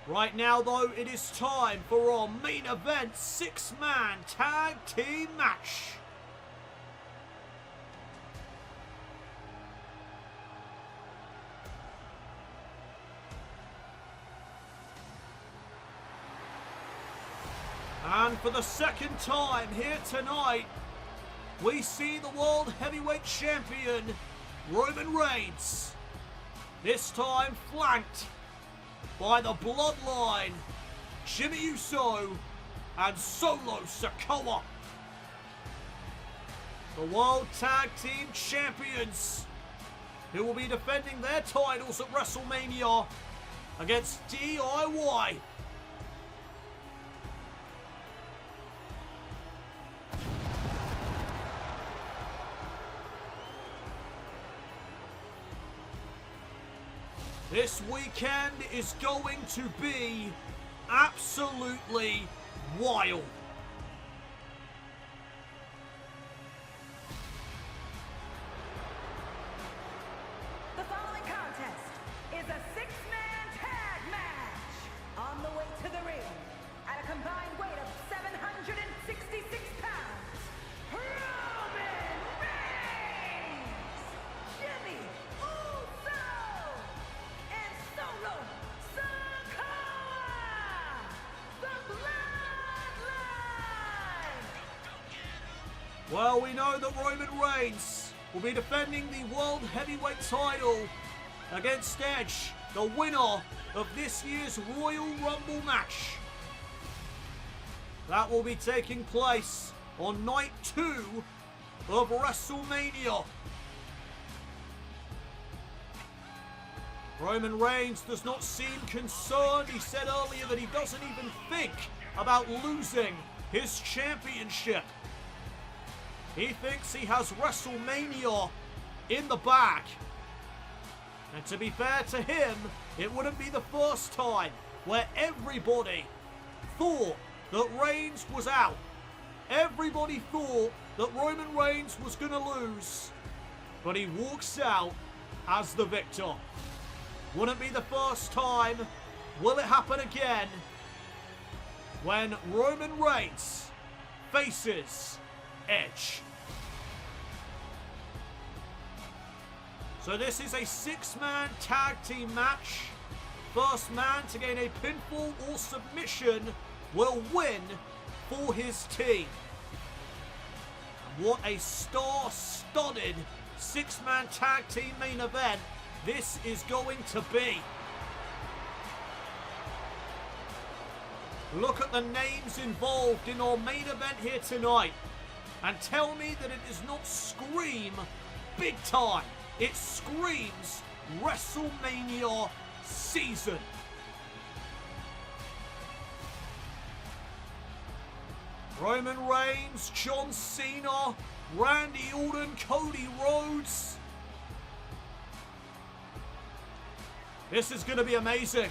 Right now, though, it is time for our main event 6-man tag team match. And for the second time here tonight, we see the World Heavyweight Champion, Roman Reigns. This time flanked by the Bloodline, Jimmy Uso and Solo Sikoa. The World Tag Team Champions, who will be defending their titles at WrestleMania against DIY. This weekend is going to be absolutely wild. The following contest is a 6-man tag match. On the way to the ring, at a combined weight of 766 pounds, Roman Reigns, Jimmy Uso, and Solo Sikoa, the Bloodline. Well, we know that Roman Reigns will be defending the World Heavyweight title against Edge, the winner of this year's Royal Rumble match. That will be taking place on night 2 of WrestleMania. Roman Reigns does not seem concerned. He said earlier that he doesn't even think about losing his championship. He thinks he has WrestleMania in the bag. And to be fair to him, it wouldn't be the first time where everybody thought that Reigns was out. Everybody thought that Roman Reigns was going to lose. But he walks out as the victor. Wouldn't be the first time. Will it happen again? When Roman Reigns faces Edge. So this is a 6-man tag team match. First man to gain a pinfall or submission will win for his team. And what a star-studded 6-man tag team main event this is going to be. Look at the names involved in our main event here tonight and tell me that it does not scream big time. It screams WrestleMania season. Roman Reigns, John Cena, Randy Orton, Cody Rhodes. This is going to be amazing.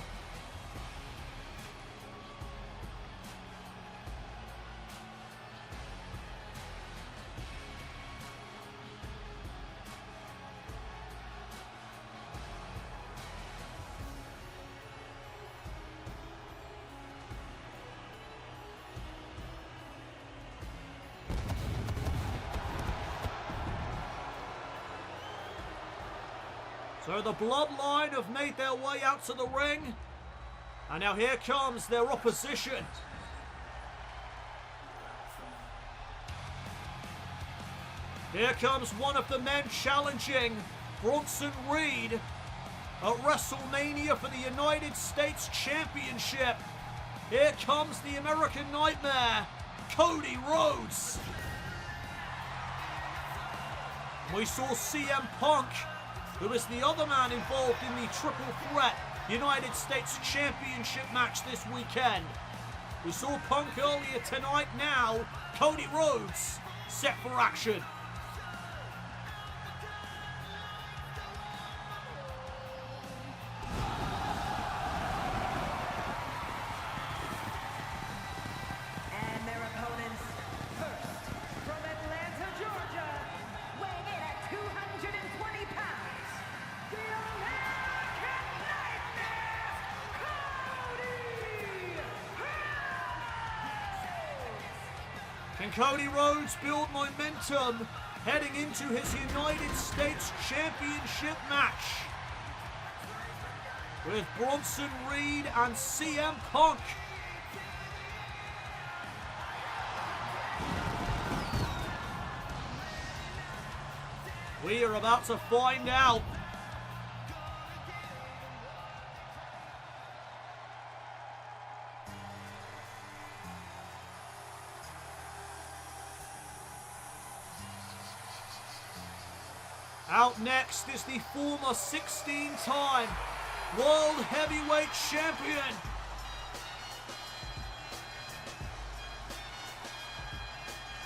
So the Bloodline have made their way out to the ring. And now here comes their opposition. Here comes one of the men challenging Bronson Reed at WrestleMania for the United States Championship. Here comes the American Nightmare, Cody Rhodes. We saw CM Punk, who is the other man involved in the Triple Threat United States Championship match this weekend. We saw Punk earlier tonight. Now Cody Rhodes set for action. And their opponents, first from Atlanta, Georgia, weighing in at 220 pounds, the American Nightmare, Cody Rhodes! Can Cody Rhodes build momentum heading into his United States Championship match with Bronson Reed and CM Punk? We are about to find out. Out next is the former 16-time World Heavyweight Champion,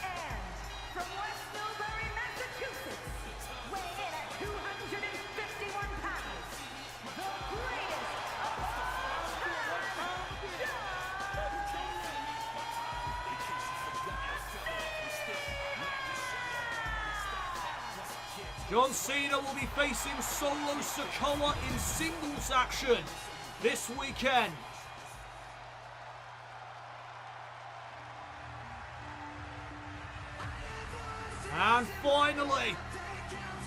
And from West Millbury, Massachusetts, weighing in at 251 pounds, the greatest of all time, John Cena will be facing Solo Sikoa in singles action this weekend. And finally,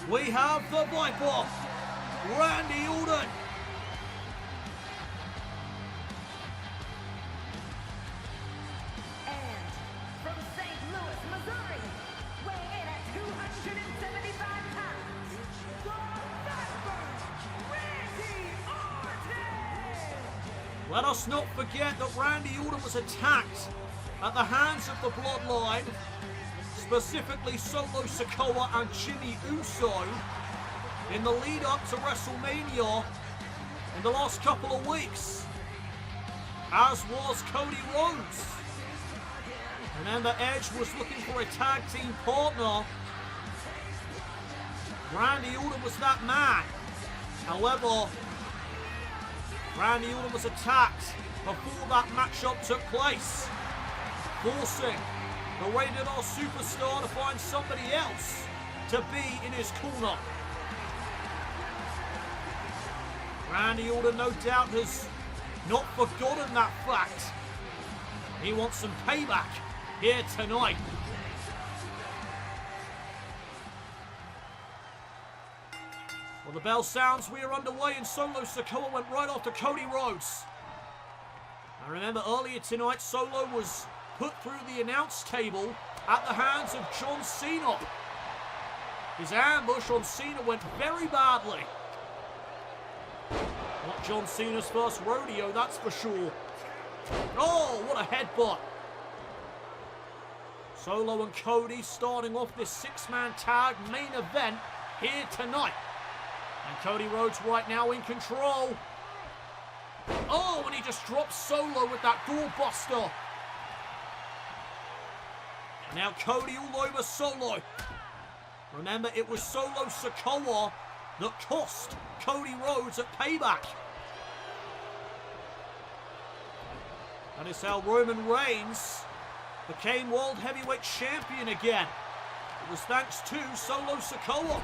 we have the Viper, Randy Orton. And from St. Louis, Missouri, weighing in at 275 pounds, the Viper, Randy Orton! Let us not forget that Randy Orton was attacked at the hands of the Bloodline, specifically Solo Sikoa and Jimmy Uso, in the lead up to WrestleMania in the last couple of weeks, as was Cody Rhodes. Remember, Edge was looking for a tag team partner. Randy Orton was that man. However, Randy Orton was attacked before that matchup took place, forcing the Rated R superstar to find somebody else to be in his corner. Randy Orton no doubt has not forgotten that fact. He wants some payback here tonight. Well, the bell sounds, we are underway, and Solo Sikoa went right after Cody Rhodes. I remember earlier tonight, Solo was put through the announce table at the hands of John Cena. His ambush on Cena went very badly. Not John Cena's first rodeo, that's for sure. Oh, what a headbutt. Solo and Cody starting off this six-man tag main event here tonight. And Cody Rhodes right now in control. Oh, and he just drops Solo with that doorbuster. Now Cody all over Solo. Remember, it was Solo Sikoa that cost Cody Rhodes at Payback. That is how Roman Reigns became World Heavyweight Champion again. It was thanks to Solo Sikoa.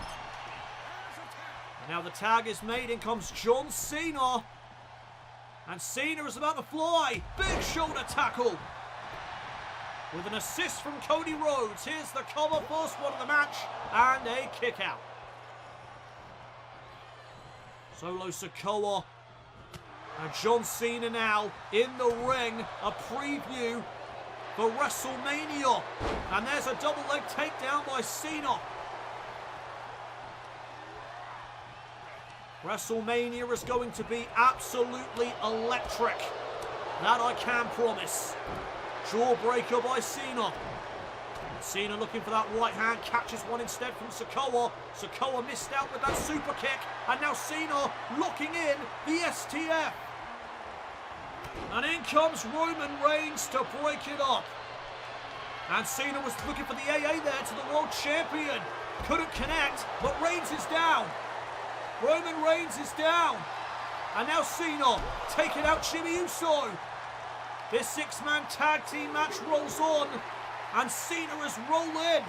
And now the tag is made, in comes John Cena. And Cena is about to fly. Big shoulder tackle. With an assist from Cody Rhodes. Here's the cover, first one of the match, and a kick out. Solo Sikoa and John Cena now in the ring. A preview for WrestleMania. And there's a double leg takedown by Cena. WrestleMania is going to be absolutely electric. That I can promise. Jawbreaker by Cena. Cena looking for that right hand, catches one instead from Sikoa. Sikoa missed out with that super kick, and now Cena locking in the STF. And in comes Roman Reigns to break it up. And Cena was looking for the AA there to the world champion. Couldn't connect, but Reigns is down. Roman Reigns is down. And now Cena taking out Jimmy Uso. This six-man tag team match rolls on, and Cena is rolling.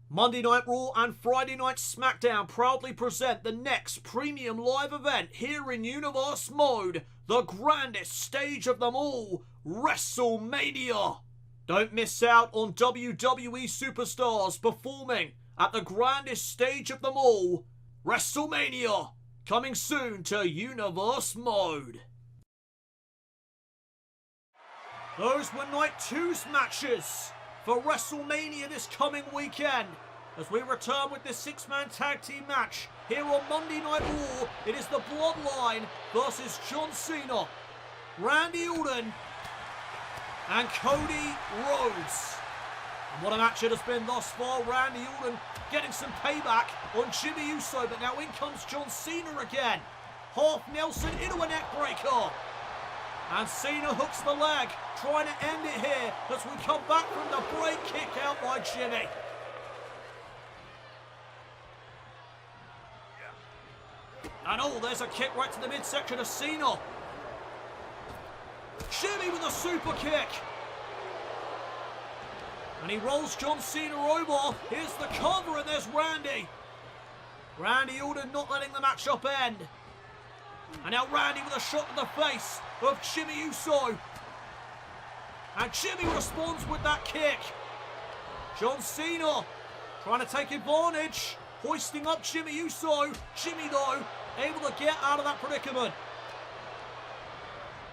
Monday Night Raw and Friday Night SmackDown proudly present the next premium live event here in Universe Mode, the grandest stage of them all, WrestleMania. Don't miss out on WWE superstars performing at the grandest stage of them all, WrestleMania. Coming soon to Universe Mode. Those were Night 2's matches for WrestleMania this coming weekend. As we return with this six-man tag team match here on Monday Night Raw, it is the Bloodline versus John Cena, Randy Orton, and Cody Rhodes. And what a match it has been thus far. Randy Orton getting some payback on Jimmy Uso, but now in comes John Cena again. Half Nelson into a neck breaker. And Cena hooks the leg, trying to end it here as we come back from the break, kick out by Jimmy. And oh, there's a kick right to the midsection of Cena. Jimmy with a super kick. And he rolls John Cena over. Here's the cover, and there's Randy. Randy Orton not letting the matchup end. And now Randy with a shot to the face of Jimmy Uso. And Jimmy responds with that kick. John Cena trying to take advantage. Hoisting up Jimmy Uso. Jimmy, though, able to get out of that predicament.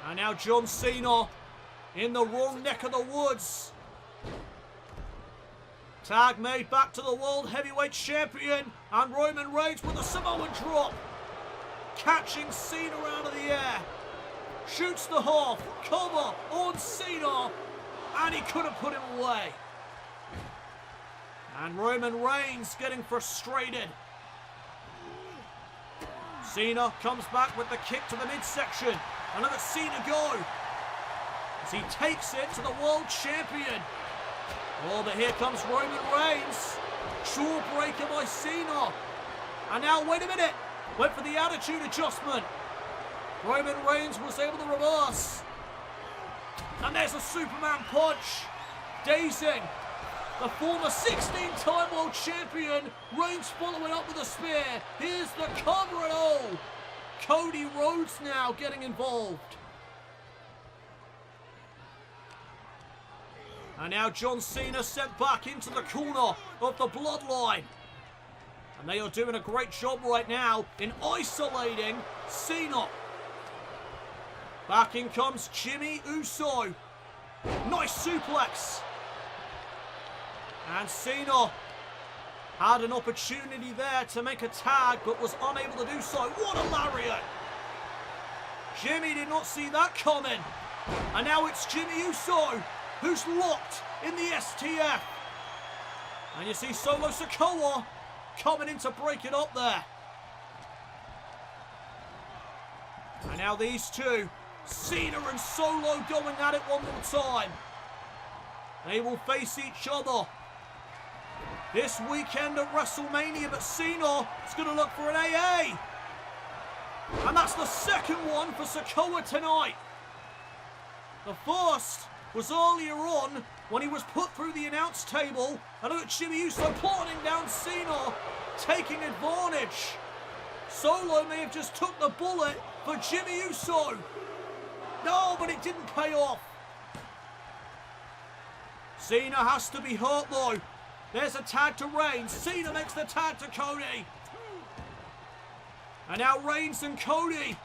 And now John Cena in the wrong neck of the woods. Tag made back to the World Heavyweight Champion, and Roman Reigns with a Samoan drop. Catching Cena out of the air. Shoots the half, cover on Cena, and he couldn't put him away. And Roman Reigns getting frustrated. Cena comes back with the kick to the midsection. And look at Cena go as he takes it to the world champion. Oh, but here comes Roman Reigns. Jawbreaker by Cena. And now, wait a minute. Went for the attitude adjustment. Roman Reigns was able to reverse. And there's a Superman punch. Dazing the former 16-time world champion. Reigns following up with a spear. Here's the cover and all. Cody Rhodes now getting involved. And now John Cena sent back into the corner of the Bloodline. And they are doing a great job right now in isolating Cena. Back in comes Jimmy Uso. Nice suplex. And Cena had an opportunity there to make a tag, but was unable to do so. What a lariat! Jimmy did not see that coming. And now it's Jimmy Uso who's locked in the STF. And you see Solo Sikoa coming in to break it up there. And now these two, Cena and Solo, going at it one more time. They will face each other this weekend at WrestleMania, but Cena is going to look for an AA. And that's the second one for Sikoa tonight. The first was earlier on when he was put through the announce table, and look at Jimmy Uso planting down Cena, taking advantage. Solo may have just took the bullet for Jimmy Uso. No, but it didn't pay off. Cena has to be hurt though. There's a tag to Reigns. Cena makes the tag to Cody. And now Reigns and Cody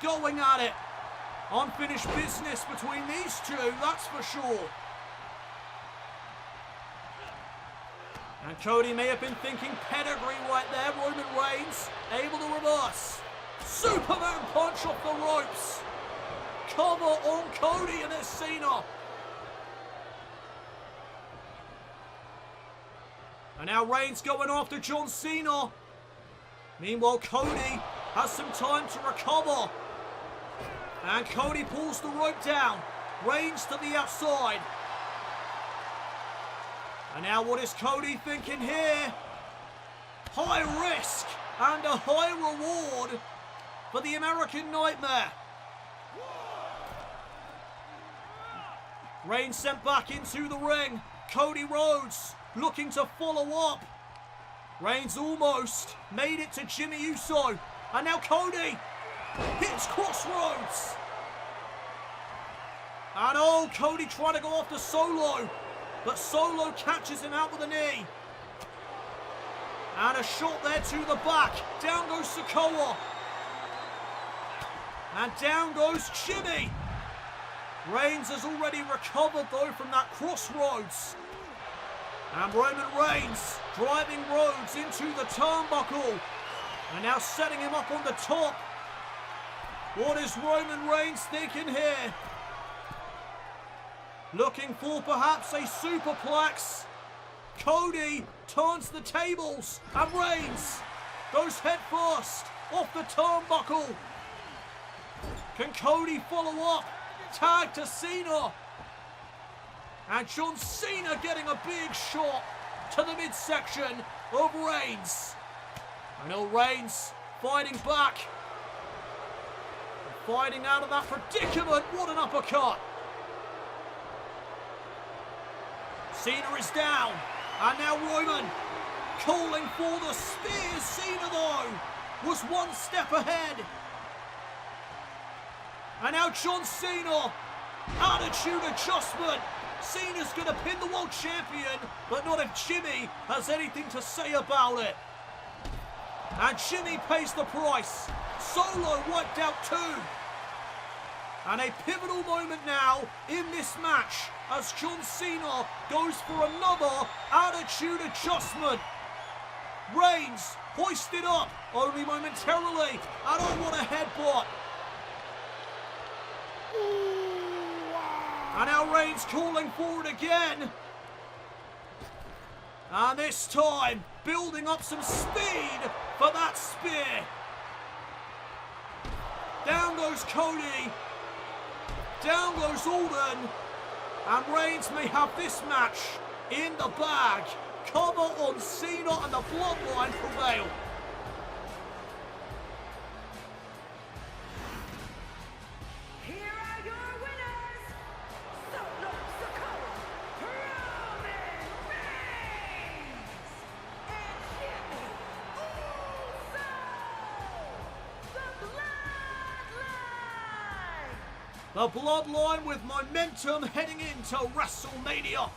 going at it. Unfinished business between these two, that's for sure. And Cody may have been thinking pedigree right there. Roman Reigns able to reverse. Superman punch off the ropes. Cover on Cody, and there's Cena. And now Reigns going after John Cena. Meanwhile, Cody has some time to recover. And Cody pulls the rope down. Reigns to the outside. And now what is Cody thinking here? High risk and a high reward for the American Nightmare. Reigns sent back into the ring. Cody Rhodes looking to follow up. Reigns almost made it to Jimmy Uso. And now Cody hits Crossroads. And oh, Cody trying to go after Solo. But Solo catches him out with a knee. And a shot there to the back. Down goes Sikoa. And down goes Jimmy. Reigns has already recovered though from that Crossroads. And Roman Reigns driving Rhodes into the turnbuckle. And now setting him up on the top. What is Roman Reigns thinking here? Looking for perhaps a superplex. Cody turns the tables and Reigns goes head first off the turnbuckle. Can Cody follow up? Tag to Cena. And John Cena getting a big shot to the midsection of Reigns. I know Reigns fighting back. Fighting out of that predicament. What an uppercut. Cena is down. And now Roman calling for the spear. Cena though was one step ahead. And now John Cena. Attitude adjustment. Cena's going to pin the world champion, but not if Jimmy has anything to say about it. And Jimmy pays the price. Solo wiped out too. And a pivotal moment now in this match as John Cena goes for another attitude adjustment. Reigns hoisted up only momentarily. And oh, what a headbutt. And now Reigns calling for it again. And this time, building up some speed for that spear. Down goes Cody. Down goes Orton. And Reigns may have this match in the bag. Cover on Cena and the Bloodline prevail. The Bloodline with momentum heading into WrestleMania.